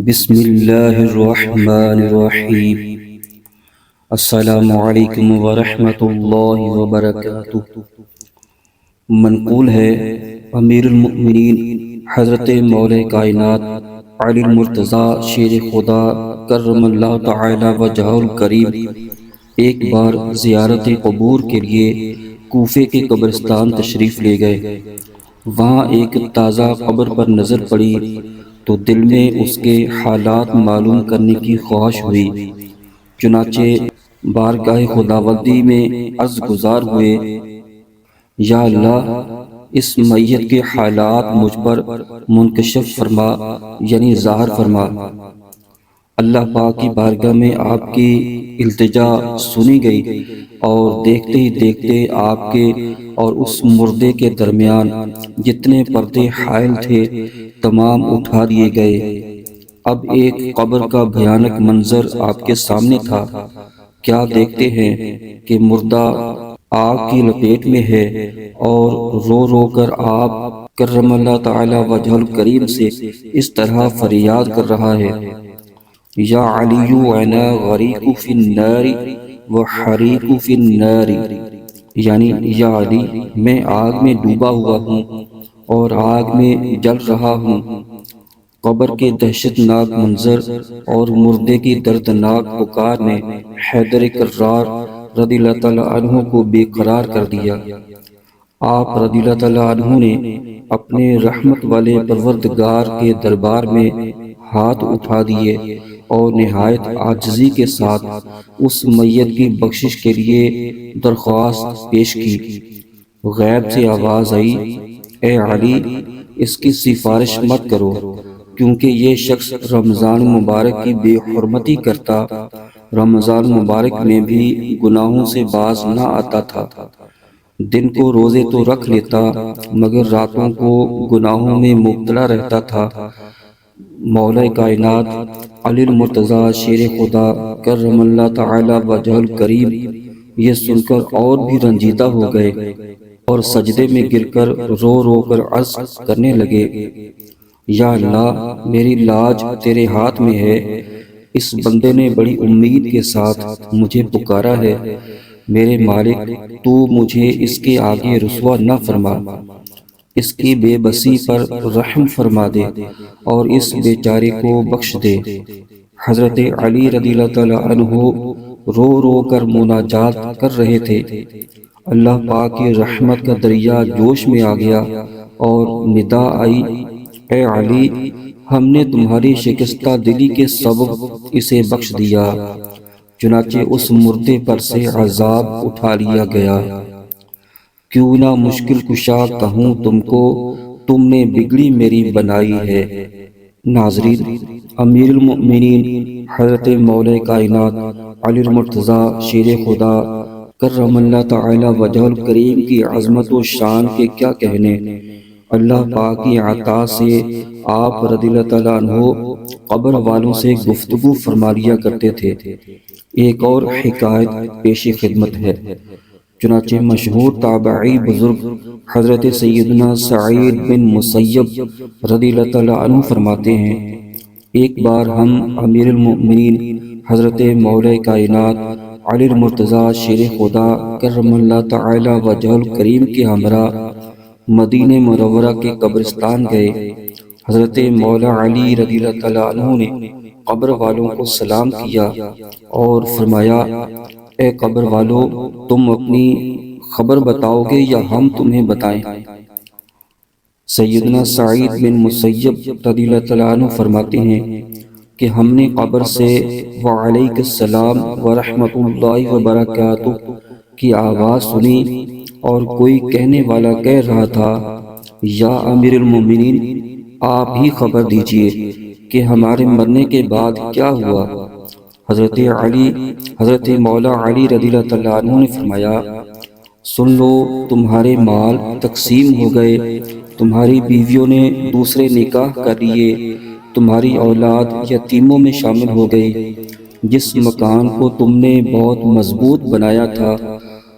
بسم اللہ الرحمن الرحیم۔ السلام علیکم ورحمۃ اللہ وبرکاتہ۔ منقول ہے امیر المؤمنین حضرت مولا کائنات علی المرتضیٰ شیر خدا کرم اللہ تعالی وجہہ الکریم ایک بار زیارت قبور کے لیے کوفے کے قبرستان تشریف لے گئے۔ وہاں ایک تازہ قبر پر نظر پڑی تو دل میں اس کے حالات معلوم کرنے کی خواہش ہوئی، چنانچہ بارگاہ خداوندی میں عرض گزار ہوئے، یا اللہ، اس میت کے حالات مجھ پر منکشف فرما، یعنی ظاہر فرما۔ اللہ پاک کی بارگاہ میں آپ کی التجا سنی گئی اور دیکھتے ہی دیکھتے آپ کے اور اس مردے کے درمیان جتنے پردے حائل تھے تمام اٹھا دیے گئے۔ اب ایک قبر کا بھیانک منظر آپ کے سامنے تھا۔ کیا دیکھتے ہیں کہ مردہ آگ کی لپیٹ میں ہے اور رو رو کر آپ کرم اللہ تعالی وجہ الکریم سے اس طرح فریاد کر رہا ہے، یا علی انا غریق فی النار وحریق فی النار، یعنی یا علی، میں آگ میں ڈوبا ہوا ہوں اور آگ میں جل رہا ہوں۔ قبر کے دہشت ناک منظر اور مردے کی دردناک پکار نے حیدر کرار رضی اللہ تعالیٰ عنہ کو بے قرار کر دیا۔ آپ رضی اللہ تعالیٰ عنہ نے اپنے رحمت والے پروردگار کے دربار میں ہاتھ اٹھا دیے اور نہایت عاجزی کے ساتھ اس میت کی بخشش کے لیے درخواست پیش کی۔ غیب سے آواز آئی، اے علی، اس کی سفارش مت کرو، کیونکہ یہ شخص رمضان مبارک کی بے حرمتی کرتا، رمضان مبارک میں بھی گناہوں سے باز نہ آتا تھا۔ دن کو روزے تو رکھ لیتا مگر راتوں کو گناہوں میں مبتلا رہتا تھا۔ مولا کائنات علی المرتضیٰ شیر خدا کرم اللہ تعالی وجہ الکریم یہ سن کر اور بھی رنجیدہ ہو گئے اور سجدے میں گر کر رو رو کر عرض کرنے لگے، یا اللہ، میری لاج تیرے ہاتھ میں ہے۔ اس بندے نے بڑی امید کے ساتھ مجھے پکارا ہے، میرے مالک، تو مجھے اس کے آگے رسوا نہ فرما، اس کی بے بسی پر رحم فرما دے اور اس بیچارے کو بخش دے۔ حضرت علی رضی اللہ تعالیٰ عنہ رو رو کر مناجات کر رہے تھے۔ اللہ پاک کی رحمت کا دریا جوش میں آ گیا اور ندا آئی، اے علی، ہم نے تمہاری شکستہ دلی کے سبب اسے بخش دیا۔ چنانچہ اس مردے پر سے عذاب اٹھا لیا گیا۔ کیوں نہ مشکل کشا کہوں تم کو، تم نے بگڑی میری بنائی ہے۔ ناظرین، امیر المؤمنین حضرت مولا کائنات علی المرتضیٰ شیر خدا کرم اللہ تعالی وجہ الکریم کی عظمت و شان کے کیا کہنے۔ اللہ پاک کی عطا سے آپ رضی اللہ تعالیٰ عنہ قبر والوں سے گفتگو فرما لیا کرتے تھے۔ ایک اور حکایت پیش خدمت ہے۔ چنانچہ مشہور تابعی بزرگ حضرت سیدنا سعید بن مسیب رضی اللہ تعالیٰ عنہ فرماتے ہیں، ایک بار ہم امیر المؤمنین حضرت مولا کائنات علی المرتضیٰ شیر خدا کرم اللہ تعالی وجہ الکریم کے ہمراہ مدینہ منورہ کے قبرستان گئے۔ حضرت مولا علی رضی اللہ تعالیٰ عنہ نے قبر والوں کو سلام کیا اور فرمایا، اے قبر والو، تم اپنی خبر بتاؤ گے یا ہم تمہیں بتائیں؟ سیدنا سعید بن مسیب رضی اللہ تعالیٰ عنہ فرماتے ہیں کہ ہم نے قبر سے وعلیک السلام ورحمۃ اللہ وبرکاتہ کی آواز سنی اور کوئی کہنے والا کہہ رہا تھا، یا امیر المومنین، آپ ہی خبر دیجئے کہ ہمارے مرنے کے بعد کیا ہوا۔ حضرت مولا علی رضی اللہ تعالیٰ عنہ نے فرمایا، سن لو، تمہارے مال تقسیم ہو گئے، تمہاری بیویوں نے دوسرے نکاح کر لیے، تمہاری اولاد یتیموں میں شامل ہو گئی، جس مکان کو تم نے بہت مضبوط بنایا تھا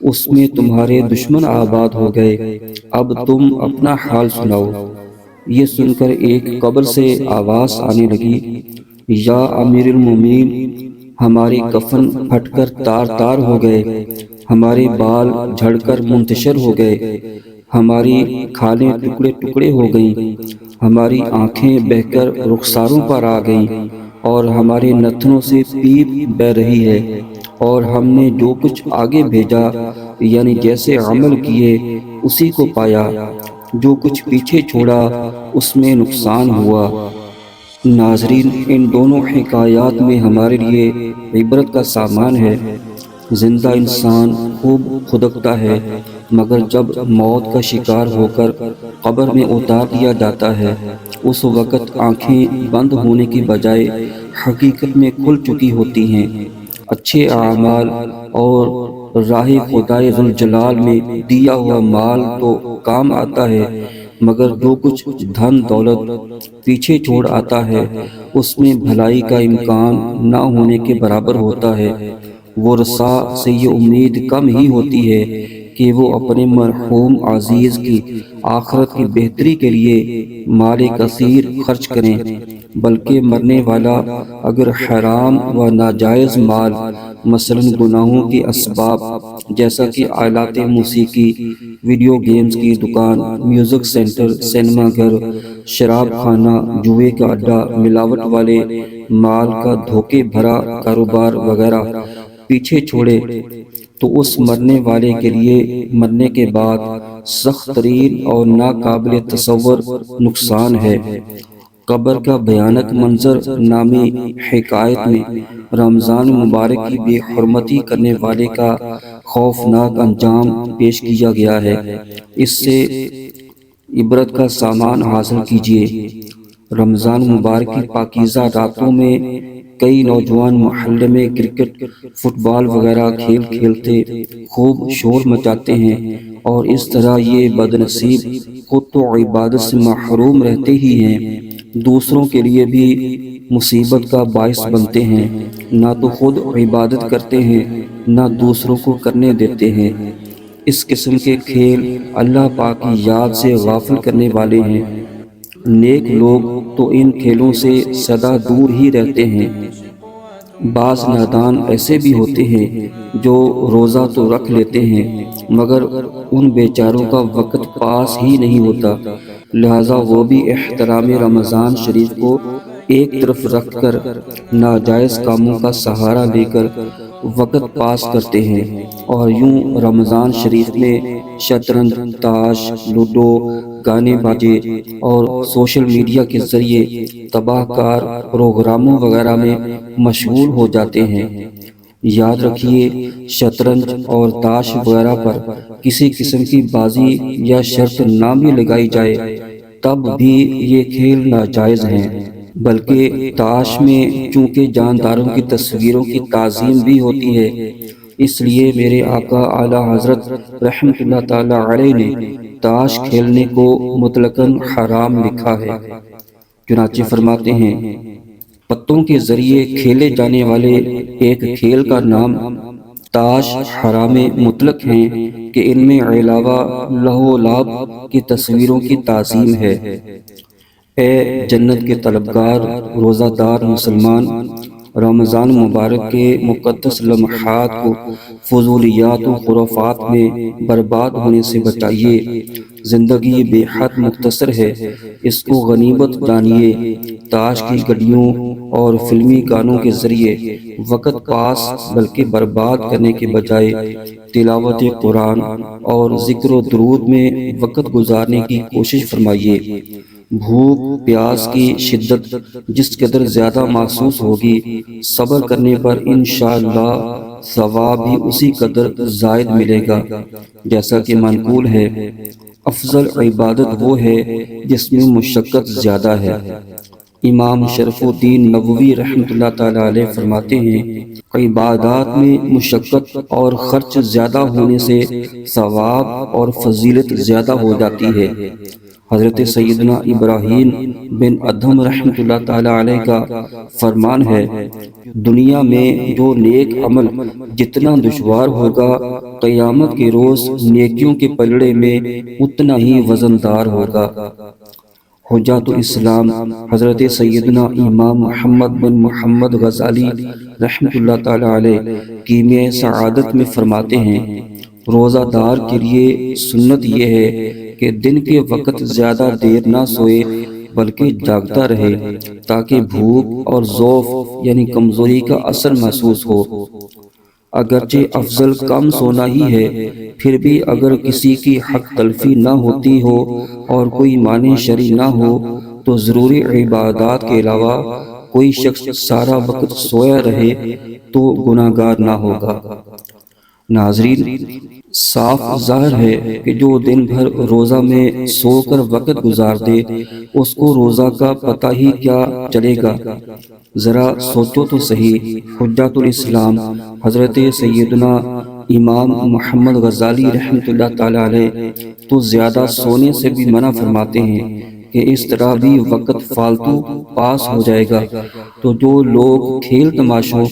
اس میں تمہارے دشمن آباد ہو گئے، اب تم اپنا حال سناؤ۔ یہ سن کر ایک قبر سے آواز آنے لگی، یا امیر المومنین، ہمارے کفن پھٹ کر تار تار ہو گئے، ہمارے بال جھڑ کر منتشر ہو گئے، ہماری کھالیں ٹکڑے ٹکڑے ہو گئیں، ہماری آنکھیں بہہ کر رخساروں پر آ گئیں، اور ہمارے نتنوں سے پیپ بہہ رہی ہے، اور ہم نے جو کچھ آگے بھیجا یعنی جیسے عمل کیے اسی کو پایا، جو کچھ پیچھے چھوڑا اس میں نقصان ہوا۔ ناظرین، ان دونوں حکایات میں ہمارے لیے عبرت کا سامان ہے۔ زندہ انسان خوب خدکتا ہے، مگر جب موت کا شکار ہو کر قبر میں اتار دیا جاتا ہے، اس وقت آنکھیں بند ہونے کی بجائے حقیقت میں کھل چکی ہوتی ہیں۔ اچھے اعمال اور راہ خدائے ذوالجلال میں دیا ہوا مال تو کام آتا ہے، مگر جو کچھ دھن دولت پیچھے چھوڑ آتا ہے اس میں بھلائی کا امکان نہ ہونے کے برابر ہوتا ہے۔ ورثاء سے یہ امید کم ہی ہوتی ہے کہ وہ اپنے مرحوم عزیز کی آخرت کی بہتری کے لیے مال کثیر خرچ کریں، بلکہ مرنے والا اگر حرام و ناجائز مال مثلا گناہوں کے اسباب جیسا کہ آلات موسیقی، ویڈیو گیمز کی دکان، میوزک سینٹر، سینما گھر، شراب خانہ، جوئے کا اڈا، ملاوٹ والے مال کا دھوکے بھرا کاروبار وغیرہ پیچھے چھوڑے، تو اس مرنے والے کے لیے مرنے کے بعد سخت ترین اور ناقابل تصور نقصان ہے۔ قبر کا بھیانک منظر نامی حکایت میں رمضان مبارک کی بے حرمتی کرنے والے کا خوفناک انجام پیش کیا گیا ہے۔ اس سے عبرت کا سامان حاصل کیجیے۔ رمضان مبارک کی پاکیزہ راتوں میں کئی نوجوان محلے میں کرکٹ، فٹ بال وغیرہ کھیل کھیلتے خوب شور مچاتے ہیں، اور اس طرح یہ بدنصیب خود تو عبادت سے محروم رہتے ہی ہیں، دوسروں کے لیے بھی مصیبت کا باعث بنتے ہیں۔ نہ تو خود عبادت کرتے ہیں، نہ دوسروں کو کرنے دیتے ہیں۔ اس قسم کے کھیل اللہ پاک کی یاد سے غافل کرنے والے ہیں۔ نیک لوگ تو ان کھیلوں سے سدا دور ہی رہتے ہیں۔ بعض نادان ایسے بھی ہوتے ہیں جو روزہ تو رکھ لیتے ہیں، مگر ان بیچاروں کا وقت پاس ہی نہیں ہوتا، لہٰذا وہ بھی احترام رمضان شریف کو ایک طرف رکھ کر ناجائز کاموں کا سہارا لے کر وقت پاس کرتے ہیں، اور یوں رمضان شریف میں شطرنج، تاش، لوڈو، گانے باجے اور سوشل میڈیا کے ذریعے تباہ کار پروگراموں وغیرہ میں مشغول ہو جاتے ہیں۔ یاد رکھیے، شطرنج اور تاش وغیرہ پر کسی قسم کی بازی یا شرط نہ بھی لگائی جائے تب بھی یہ کھیل ناجائز ہیں، بلکہ تاش میں چونکہ جانداروں کی تصویروں کی تعظیم بھی ہوتی ہے، اس لیے میرے آقا اعلیٰ حضرت رحمۃ اللہ تعالی علیہ نے تاش کھیلنے کو مطلقاً حرام لکھا ہے۔ چنانچہ فرماتے ہیں، پتوں کے ذریعے کھیلے جانے والے ایک کھیل کا نام تاش حرام مطلق ہیں کہ ان میں علاوہ لہو و لعب کی تصویروں کی تعظیم ہے۔ اے جنت کے طلبگار روزہ دار مسلمان، رمضان مبارک کے مقدس لمحات کو فضولیات و خرافات میں برباد ہونے سے بچائیے۔ زندگی بے حد مختصر ہے، اس کو غنیمت جانیے۔ تاش کی گڈیوں اور فلمی گانوں کے ذریعے وقت پاس بلکہ برباد کرنے کے بجائے تلاوت قرآن اور ذکر و درود میں وقت گزارنے کی کوشش فرمائیے۔ بھوک پیاس کی شدت جس قدر زیادہ محسوس ہوگی، صبر کرنے پر انشاءاللہ ثواب بھی اسی قدر زائد ملے گا، جیسا کہ منقول ہے، افضل عبادت وہ ہے جس میں مشقت زیادہ ہے۔ امام شرف الدین نووی رحمۃ اللہ تعالی علیہ فرماتے ہیں، عبادات میں مشقت اور خرچ زیادہ ہونے سے ثواب اور فضیلت زیادہ ہو جاتی ہے۔ حضرت سیدنا ابراہیم بن ادھم رحمۃ اللہ تعالی علیہ کا فرمان ہے، دنیا میں جو نیک عمل جتنا دشوار ہوگا، قیامت کے روز نیکیوں کے پلڑے میں اتنا ہی وزندار ہوگا۔ حجت الاسلام حضرت سیدنا امام محمد بن محمد غزالی رحمۃ اللہ تعالی علیہ کیمیہ سعادت میں فرماتے ہیں، روزہ دار کے لیے سنت یہ ہے کہ دن کے وقت زیادہ دیر نہ سوئے بلکہ جاگتا رہے تاکہ بھوک اور ضعف یعنی کمزوری کا اثر محسوس ہو۔ اگرچہ افضل کم سونا ہی ہے، پھر بھی اگر کسی کی حق تلفی نہ ہوتی ہو اور کوئی مانع شرعی نہ ہو تو ضروری عبادات کے علاوہ کوئی شخص سارا وقت سویا رہے تو گناہگار نہ ہوگا۔ ناظرین، صاف ظاہر ہے کہ جو دن بھر روزہ میں سو کر وقت گزار دے اس کو روزہ کا پتہ ہی کیا چلے گا۔ ذرا سوچو تو صحیح، حجت الاسلام حضرت سیدنا امام محمد غزالی رحمۃ اللہ تعالی علیہ تو زیادہ سونے سے بھی منع فرماتے ہیں کہ اس طرح بھی وقت فالتو پاس ہو جائے گا۔ تو جو لوگ کھیل تماشوں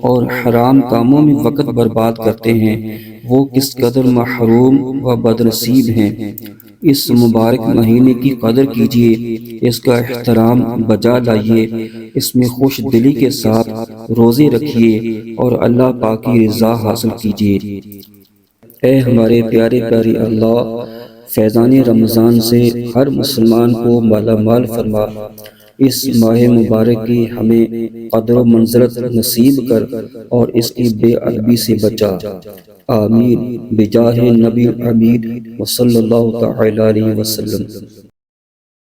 اور حرام کاموں میں وقت برباد کرتے ہیں وہ کس قدر محروم و بدنصیب ہیں۔ اس مبارک مہینے کی قدر کیجیے، اس کا احترام بجا لائیے، اس میں خوش دلی کے ساتھ روزے رکھیے اور اللہ پاک کی رضا حاصل کیجیے۔ اے ہمارے پیارے پیارے اللہ، فیضان رمضان سے ہر مسلمان کو مالا مال فرما، اس ماہ مبارک کی ہمیں قدر و منزلت نصیب کر اور اس کی بے ادبی سے بچا۔ آمین بجاہ نبی امین وصلی اللہ تعالی علیہ وسلم۔